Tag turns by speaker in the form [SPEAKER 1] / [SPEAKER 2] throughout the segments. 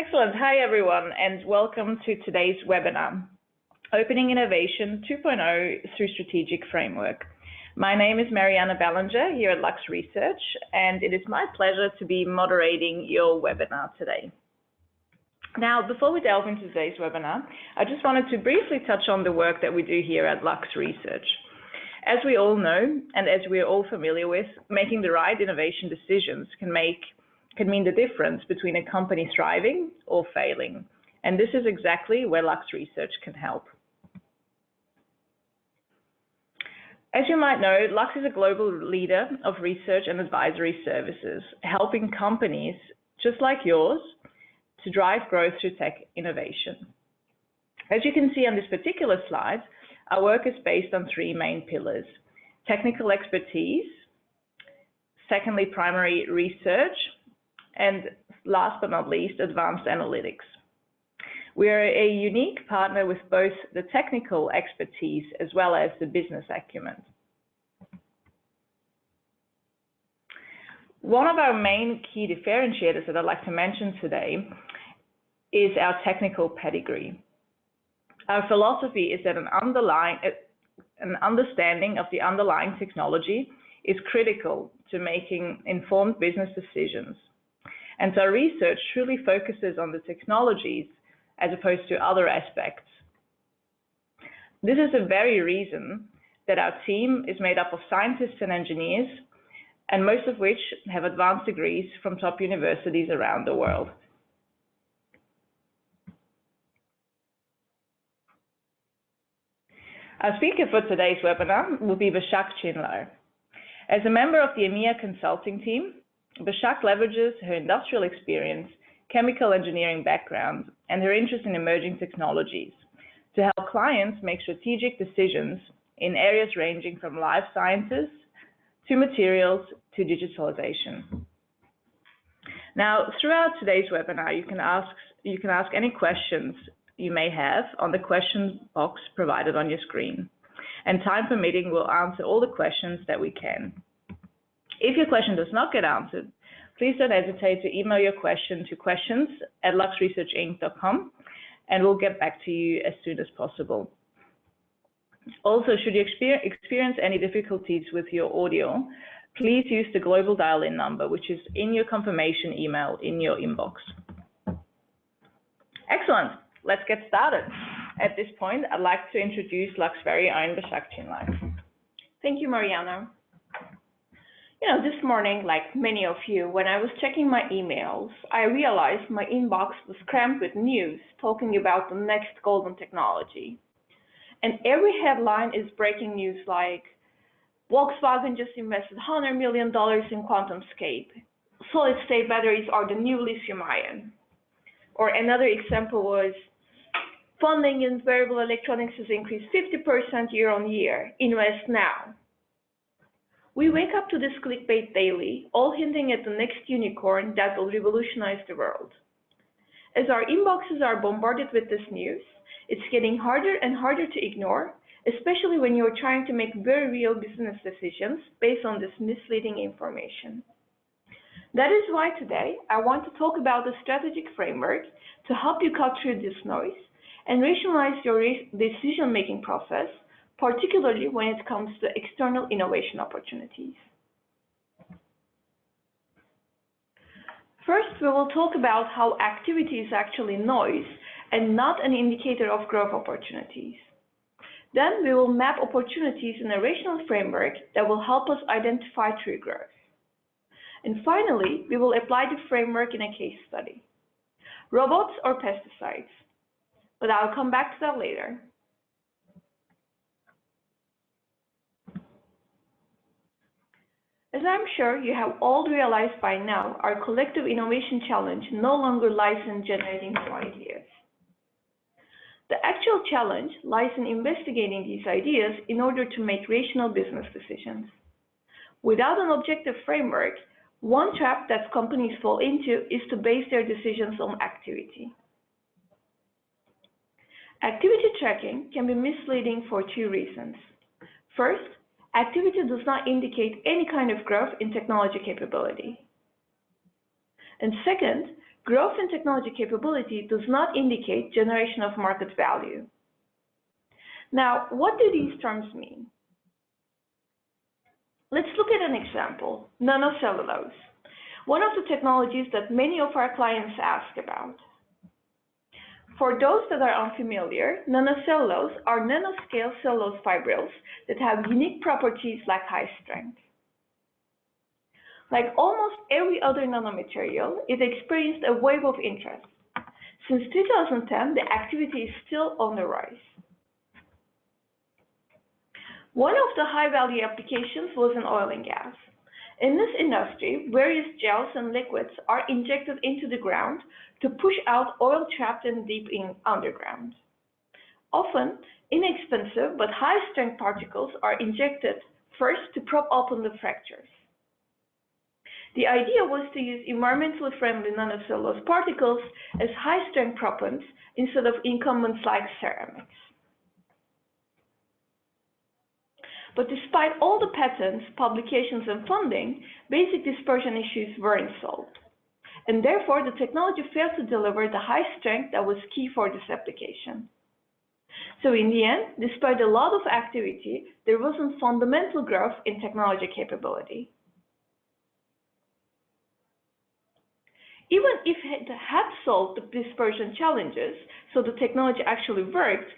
[SPEAKER 1] Excellent. Hi, everyone, and welcome to today's webinar, Opening Innovation 2.0 through Strategic Framework. My name is Mariana Ballinger here at Lux Research, and it is my pleasure to be moderating your webinar today. Now, before we delve into today's webinar, I just wanted to briefly touch on the work that we do here at Lux Research. As we all know, and as we're all familiar with, making the right innovation decisions can mean the difference between a company thriving or failing. And this is exactly where Lux Research can help. As you might know, Lux is a global leader of research and advisory services, helping companies just like yours to drive growth through tech innovation. As you can see on this particular slide, our work is based on three main pillars: technical expertise, secondly, primary research, and last but not least, advanced analytics. We are a unique partner with both the technical expertise as well as the business acumen. One of our main key differentiators that I'd like to mention today is our technical pedigree. Our philosophy is that an understanding of the underlying technology is critical to making informed business decisions. And so our research truly focuses on the technologies as opposed to other aspects. This is the very reason that our team is made up of scientists and engineers, and most of which have advanced degrees from top universities around the world. Our speaker for today's webinar will be Basak Cinlar. As a member of the EMEA consulting team, Basak leverages her industrial experience, chemical engineering background, and her interest in emerging technologies to help clients make strategic decisions in areas ranging from life sciences to materials to digitalization. Now, throughout today's webinar, you can ask any questions you may have on the question box provided on your screen. And time permitting, we'll answer all the questions that we can. If your question does not get answered, please don't hesitate to email your question to questions@luxresearchinc.com, and we'll get back to you as soon as possible. Also, should you experience any difficulties with your audio, please use the global dial-in number, which is in your confirmation email in your inbox. Excellent. Let's get started. At this point, I'd like to introduce Lux's very own Basak Cinlar.
[SPEAKER 2] Thank you, Mariana. This morning, like many of you, when I was checking my emails, I realized my inbox was crammed with news talking about the next golden technology. And every headline is breaking news like, Volkswagen just invested $100 million in QuantumScape. Solid-state batteries are the new lithium-ion. Or another example was, funding in wearable electronics has increased 50% year on year. Invest now. We wake up to this clickbait daily, all hinting at the next unicorn that will revolutionize the world. As our inboxes are bombarded with this news, it's getting harder and harder to ignore, especially when you're trying to make very real business decisions based on this misleading information. That is why today I want to talk about the strategic framework to help you cut through this noise and rationalize your decision-making process, particularly when it comes to external innovation opportunities. First, we will talk about how activity is actually noise and not an indicator of growth opportunities. Then we will map opportunities in a rational framework that will help us identify true growth. And finally, we will apply the framework in a case study. Robots or pesticides? But I'll come back to that later. As I'm sure you have all realized by now, our collective innovation challenge no longer lies in generating new ideas. The actual challenge lies in investigating these ideas in order to make rational business decisions. Without an objective framework, one trap that companies fall into is to base their decisions on activity. Activity tracking can be misleading for two reasons. First, activity does not indicate any kind of growth in technology capability. And second, growth in technology capability does not indicate generation of market value. Now, what do these terms mean? Let's look at an example, nanocellulose, one of the technologies that many of our clients ask about. For those that are unfamiliar, nanocellulose are nanoscale cellulose fibrils that have unique properties like high strength. Like almost every other nanomaterial, it experienced a wave of interest. Since 2010, the activity is still on the rise. One of the high-value applications was in oil and gas. In this industry, various gels and liquids are injected into the ground to push out oil trapped in deep underground. Often, inexpensive but high-strength particles are injected first to prop open the fractures. The idea was to use environmentally friendly nanocellulose particles as high-strength propellants instead of incumbents like ceramics. But despite all the patents, publications, and funding, basic dispersion issues weren't solved. And therefore, the technology failed to deliver the high strength that was key for this application. So in the end, despite a lot of activity, there wasn't fundamental growth in technology capability. Even if it had solved the dispersion challenges, so the technology actually worked,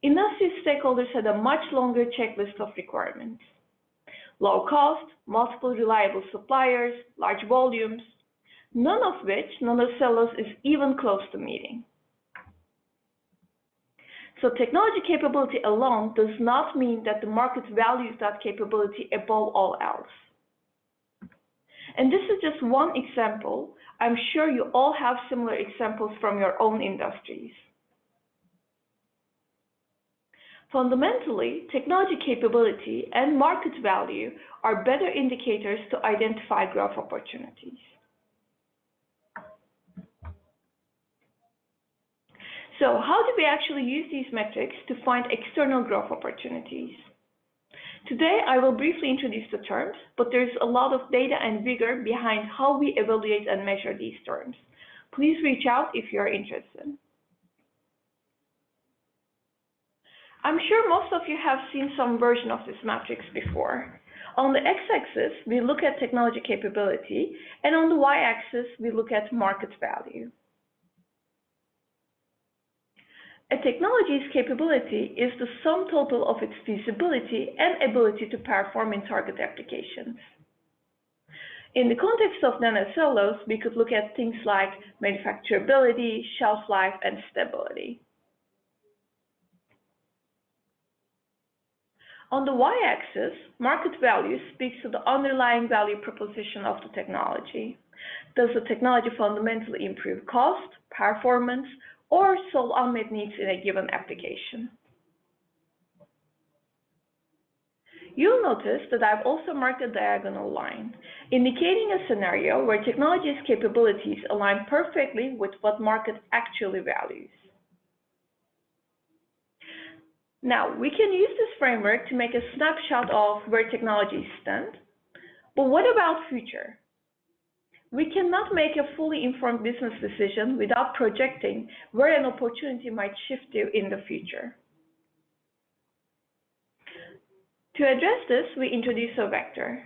[SPEAKER 2] industry stakeholders had a much longer checklist of requirements. Low cost, multiple reliable suppliers, large volumes, none of which nanocellulose is even close to meeting. So technology capability alone does not mean that the market values that capability above all else. And this is just one example. I'm sure you all have similar examples from your own industries. Fundamentally, technology capability and market value are better indicators to identify growth opportunities. So how do we actually use these metrics to find external growth opportunities? Today, I will briefly introduce the terms, but there's a lot of data and rigor behind how we evaluate and measure these terms. Please reach out if you're interested. I'm sure most of you have seen some version of this matrix before. On the x-axis, we look at technology capability, and on the y-axis, we look at market value. A technology's capability is the sum total of its feasibility and ability to perform in target applications. In the context of nanocellulose, we could look at things like manufacturability, shelf life, and stability. On the y-axis, market value speaks to the underlying value proposition of the technology. Does the technology fundamentally improve cost, performance, or solve unmet needs in a given application? You'll notice that I've also marked a diagonal line, indicating a scenario where technology's capabilities align perfectly with what market actually values. Now, we can use this framework to make a snapshot of where technologies stand, but what about future? We cannot make a fully informed business decision without projecting where an opportunity might shift to in the future. To address this, we introduce a vector.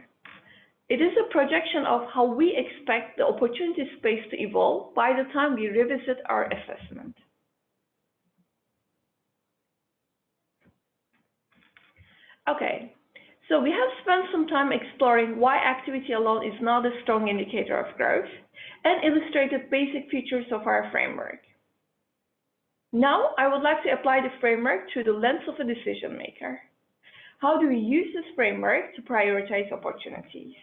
[SPEAKER 2] It is a projection of how we expect the opportunity space to evolve by the time we revisit our assessment. Okay, so we have spent some time exploring why activity alone is not a strong indicator of growth and illustrated basic features of our framework. Now, I would like to apply the framework through the lens of a decision maker. How do we use this framework to prioritize opportunities?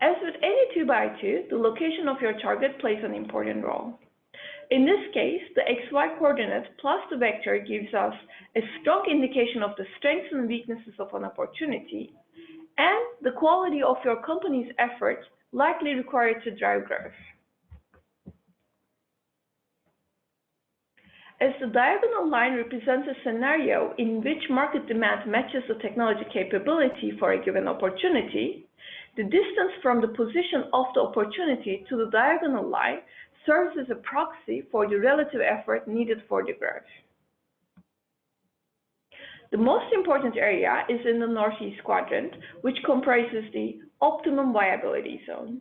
[SPEAKER 2] As with any 2x2, the location of your target plays an important role. In this case, the xy coordinate plus the vector gives us a strong indication of the strengths and weaknesses of an opportunity and the quality of your company's efforts likely required to drive growth. As the diagonal line represents a scenario in which market demand matches the technology capability for a given opportunity, The distance from the position of the opportunity to the diagonal line serves as a proxy for the relative effort needed for the growth. The most important area is in the northeast quadrant, which comprises the optimum viability zone.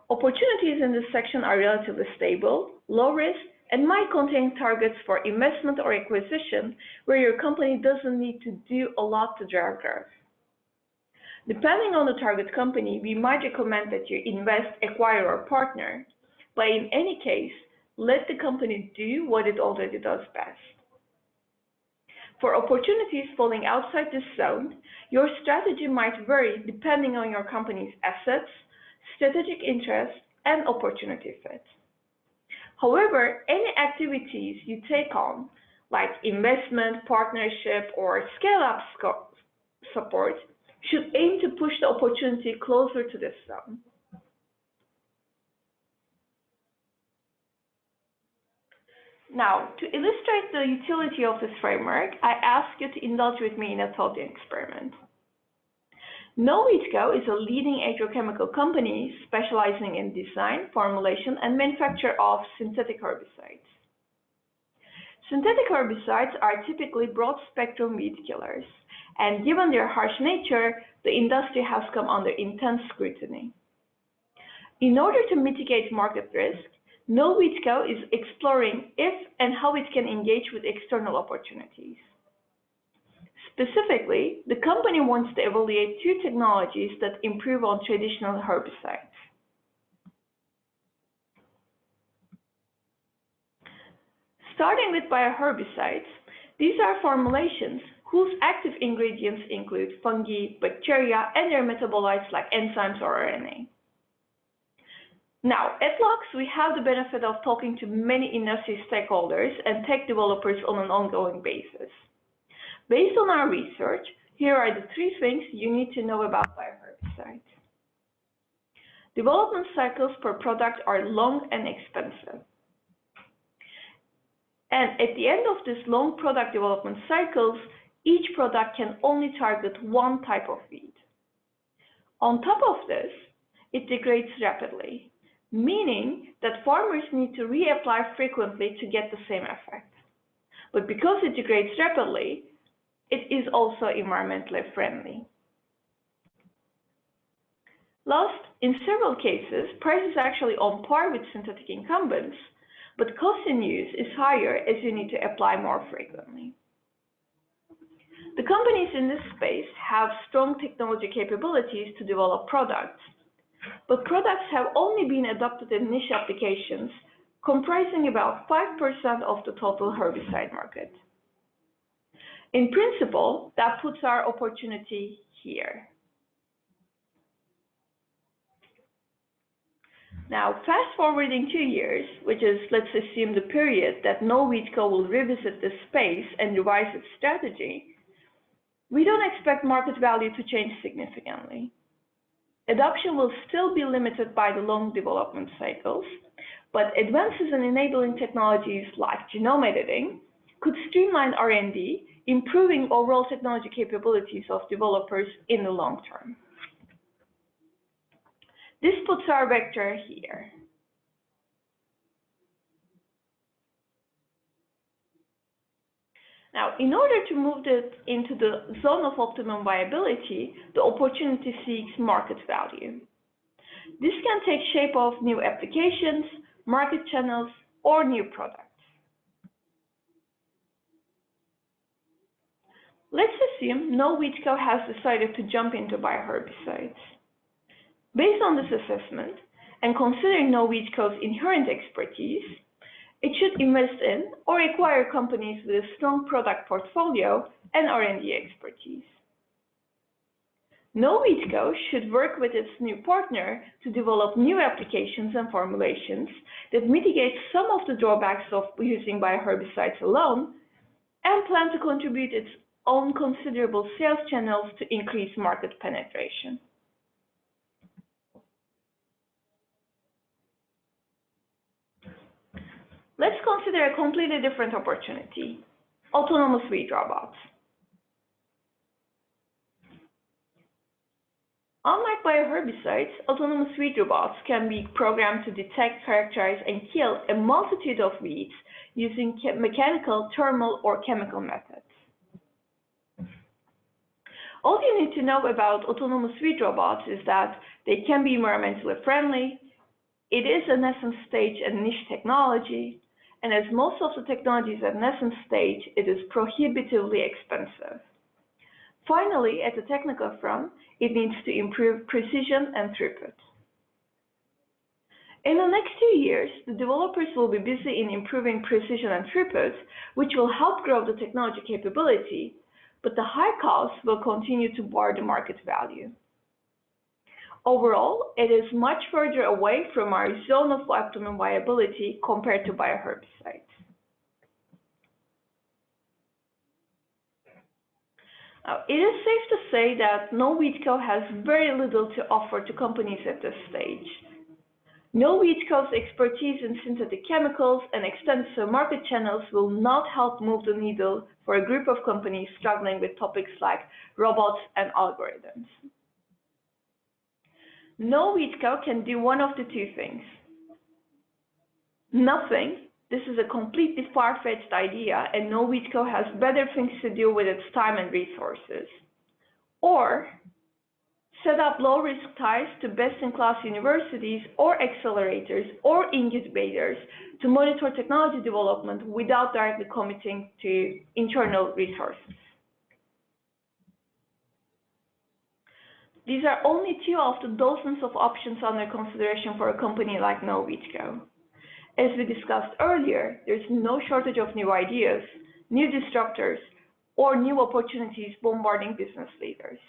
[SPEAKER 2] Opportunities in this section are relatively stable, low risk, and might contain targets for investment or acquisition where your company doesn't need to do a lot to drive growth. Depending on the target company, we might recommend that you invest, acquire, or partner, but in any case, let the company do what it already does best. For opportunities falling outside this zone, your strategy might vary depending on your company's assets, strategic interests, and opportunity fit. However, any activities you take on, like investment, partnership, or scale-up support, should aim to push the opportunity closer to this zone. Now, to illustrate the utility of this framework, I ask you to indulge with me in a thought experiment. NoWeedCo is a leading agrochemical company specializing in design, formulation, and manufacture of synthetic herbicides. Synthetic herbicides are typically broad-spectrum weed killers, and given their harsh nature, the industry has come under intense scrutiny. In order to mitigate market risk, NoWeedCo is exploring if and how it can engage with external opportunities. Specifically, the company wants to evaluate two technologies that improve on traditional herbicides. Starting with bioherbicides, these are formulations whose active ingredients include fungi, bacteria, and their metabolites like enzymes or RNA. Now, at Lux, we have the benefit of talking to many industry stakeholders and tech developers on an ongoing basis. Based on our research, here are the 3 things you need to know about bioherbicides. Development cycles per product are long and expensive. And at the end of this long product development cycles, each product can only target one type of weed. On top of this, it degrades rapidly, meaning that farmers need to reapply frequently to get the same effect. But because it degrades rapidly, it is also environmentally friendly. Last, in several cases, price is actually on par with synthetic incumbents, but cost in use is higher as you need to apply more frequently. The companies in this space have strong technology capabilities to develop products, but products have only been adopted in niche applications, comprising about 5% of the total herbicide market. In principle, that puts our opportunity here. Now, fast forwarding 2 years, which is, let's assume, the period that NoWeedCo will revisit this space and revise its strategy, we don't expect market value to change significantly. Adoption will still be limited by the long development cycles, but advances in enabling technologies like genome editing could streamline R&D, improving overall technology capabilities of developers in the long term. This puts our vector here. Now, in order to move it into the zone of optimum viability, the opportunity seeks market value. This can take shape of new applications, market channels, or new products. Let's assume NoWeedCo has decided to jump into bioherbicides. Based on this assessment, and considering NoWeedCo's inherent expertise, it should invest in or acquire companies with a strong product portfolio and R&D expertise. NoWeedCo should work with its new partner to develop new applications and formulations that mitigate some of the drawbacks of using bioherbicides alone, and plan to contribute its own considerable sales channels to increase market penetration. Let's consider a completely different opportunity: autonomous weed robots. Unlike bioherbicides, autonomous weed robots can be programmed to detect, characterize, and kill a multitude of weeds using mechanical, thermal, or chemical methods. All you need to know about autonomous weed robots is that they can be environmentally friendly, it is a nascent stage and niche technology, and as most of the technologies at nascent stage, it is prohibitively expensive. Finally, at the technical front, it needs to improve precision and throughput. In the next 2 years, the developers will be busy in improving precision and throughput, which will help grow the technology capability, but the high costs will continue to bar the market value. Overall, it is much further away from our zone of optimum viability compared to bioherbicides. Now, it is safe to say that NoWeedCo has very little to offer to companies at this stage. NoWeedCo's expertise in synthetic chemicals and extensive market channels will not help move the needle for a group of companies struggling with topics like robots and algorithms. NoWeedCo can do one of the two things. Nothing. This is a completely far-fetched idea, and NoWeedCo has better things to do with its time and resources. Or set up low-risk ties to best-in-class universities or accelerators or incubators to monitor technology development without directly committing to internal resources. These are only two of the dozens of options under consideration for a company like NoWeedCo. As we discussed earlier, there's no shortage of new ideas, new disruptors, or new opportunities bombarding business leaders.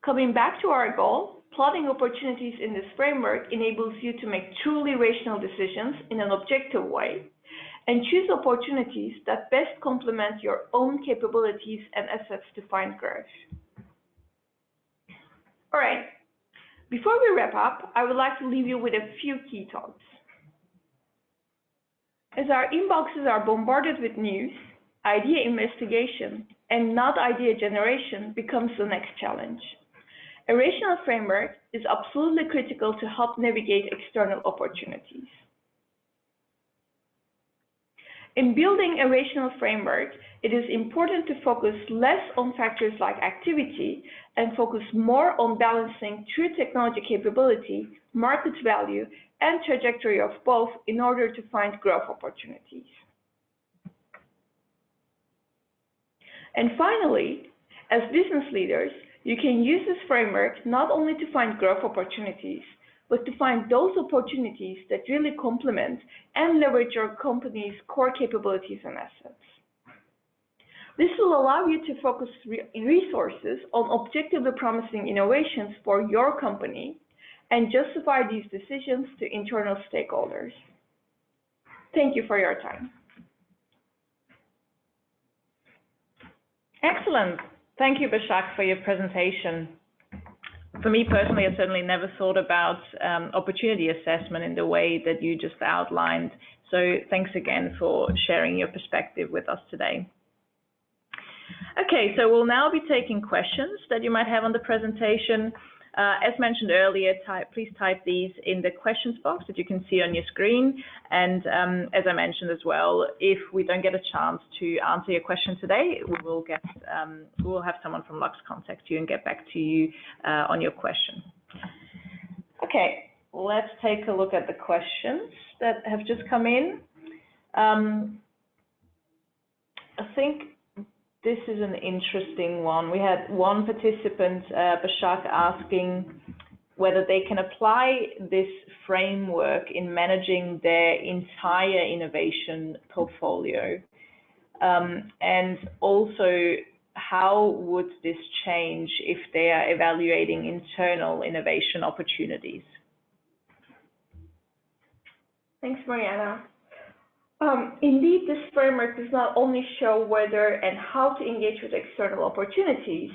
[SPEAKER 2] Coming back to our goal, plotting opportunities in this framework enables you to make truly rational decisions in an objective way and choose opportunities that best complement your own capabilities and assets to find growth. All right. Before we wrap up, I would like to leave you with a few key thoughts. As our inboxes are bombarded with news, idea investigation, and not idea generation becomes the next challenge. A rational framework is absolutely critical to help navigate external opportunities. In building a rational framework, it is important to focus less on factors like activity and focus more on balancing true technology capability, market value, and trajectory of both in order to find growth opportunities. And finally, as business leaders, you can use this framework not only to find growth opportunities, but to find those opportunities that really complement and leverage your company's core capabilities and assets. This will allow you to focus resources on objectively promising innovations for your company and justify these decisions to internal stakeholders. Thank you for your time.
[SPEAKER 1] Excellent. Thank you, Basak, for your presentation. For me personally, I certainly never thought about opportunity assessment in the way that you just outlined. So thanks again for sharing your perspective with us today. Okay, so we'll now be taking questions that you might have on the presentation. As mentioned earlier, please type these in the questions box that you can see on your screen. And as I mentioned as well, if we don't get a chance to answer your question today, we will have someone from Lux contact you and get back to you on your question. Okay, let's take a look at the questions that have just come in. I think this is an interesting one. We had one participant, Basak, asking whether they can apply this framework in managing their entire innovation portfolio. And also, how would this change if they are evaluating internal innovation opportunities?
[SPEAKER 2] Thanks, Mariana. Indeed, this framework does not only show whether and how to engage with external opportunities,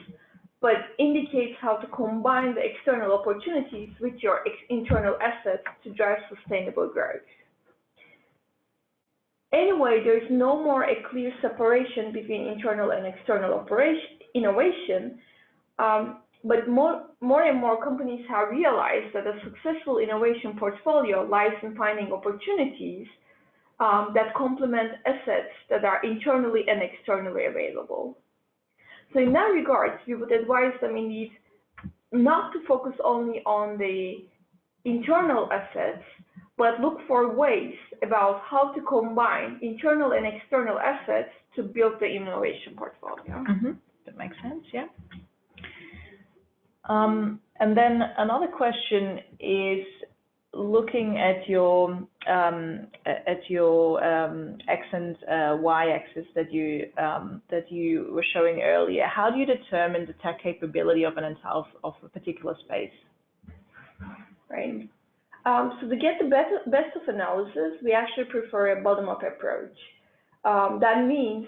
[SPEAKER 2] but indicates how to combine the external opportunities with your internal assets to drive sustainable growth. Anyway, there's no more a clear separation between internal and external innovation, but more and more companies have realized that a successful innovation portfolio lies in finding opportunities that complement assets that are internally and externally available. So in that regard, we would advise them indeed not to focus only on the internal assets, but look for ways about how to combine internal and external assets to build the innovation portfolio.
[SPEAKER 1] That makes sense, yeah. And then another question is looking at your X and Y axis that you were showing earlier. How do you determine the tech capability of of a particular space?
[SPEAKER 2] Right. So to get the best of analysis, we actually prefer a bottom-up approach. That means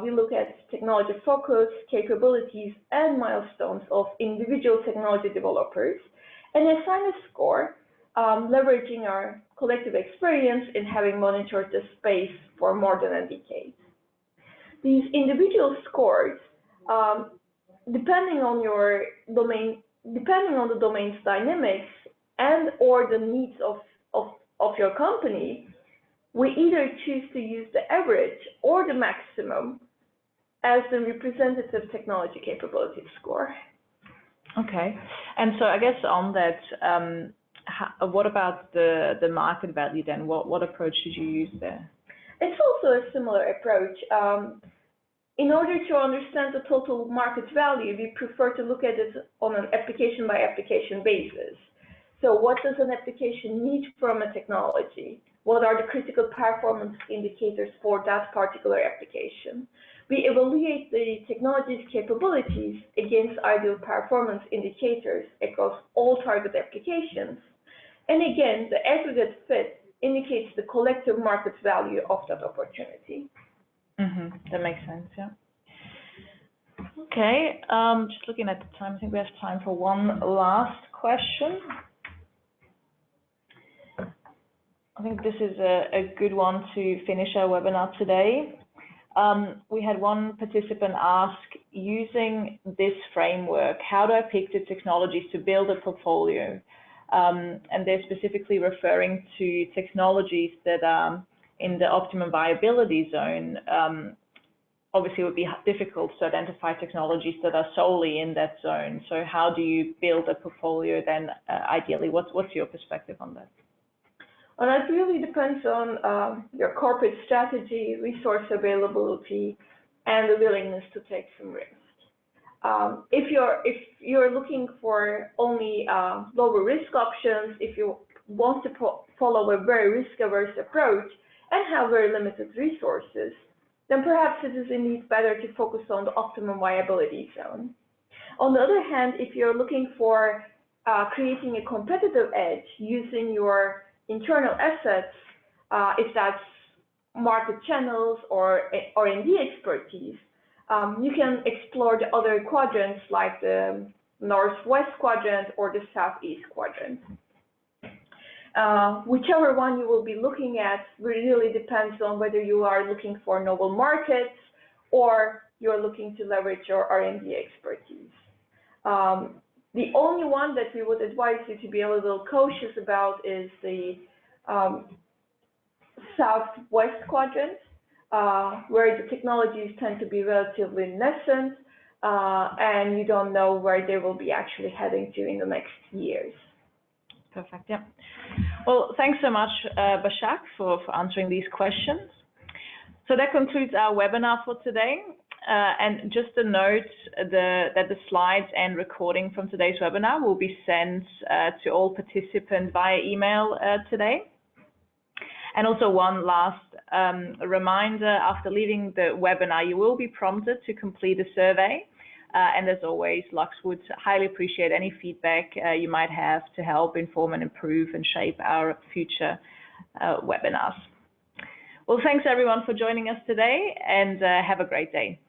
[SPEAKER 2] we look at technology focus, capabilities, and milestones of individual technology developers and assign a score, leveraging our collective experience in having monitored the space for more than a decade. These individual scores, depending on your domain, depending on the domain's dynamics and or the needs of your company, we either choose to use the average or the maximum as the representative technology capability score.
[SPEAKER 1] Okay, and so I guess on that, what about the market value then? What approach did you use there?
[SPEAKER 2] It's also a similar approach. In order to understand the total market value, we prefer to look at it on an application by application basis. So what does an application need from a technology? What are the critical performance indicators for that particular application? We evaluate the technology's capabilities against ideal performance indicators across all target applications. And again, the aggregate fit indicates the collective market value of that opportunity.
[SPEAKER 1] That makes sense, yeah. Okay, just looking at the time, I think we have time for one last question. I think this is a good one to finish our webinar today. We had one participant ask, using this framework, how do I pick the technologies to build a portfolio? And they're specifically referring to technologies that are in the optimum viability zone. Obviously, it would be difficult to identify technologies that are solely in that zone. So how do you build a portfolio then, ideally? What's your perspective on that?
[SPEAKER 2] Well, that really depends on your corporate strategy, resource availability, and the willingness to take some risk. If you're looking for only lower risk options, if you want to follow a very risk-averse approach and have very limited resources, then perhaps it is indeed better to focus on the optimum viability zone. On the other hand, if you're looking for creating a competitive edge using your internal assets, if that's market channels or R&D expertise, you can explore the other quadrants like the northwest quadrant or the southeast quadrant. Whichever one you will be looking at really depends on whether you are looking for novel markets or you're looking to leverage your R&D expertise. The only one that we would advise you to be a little cautious about is the southwest quadrant, where the technologies tend to be relatively nascent and you don't know where they will be actually heading to in the next years.
[SPEAKER 1] Perfect, yeah. Well, thanks so much, Basak, for answering these questions. So that concludes our webinar for today. And just a note that the slides and recording from today's webinar will be sent to all participants via email today. And also one last reminder, after leaving the webinar, you will be prompted to complete a survey. And as always, Lux would highly appreciate any feedback you might have to help inform and improve and shape our future webinars. Well, thanks everyone for joining us today, and have a great day.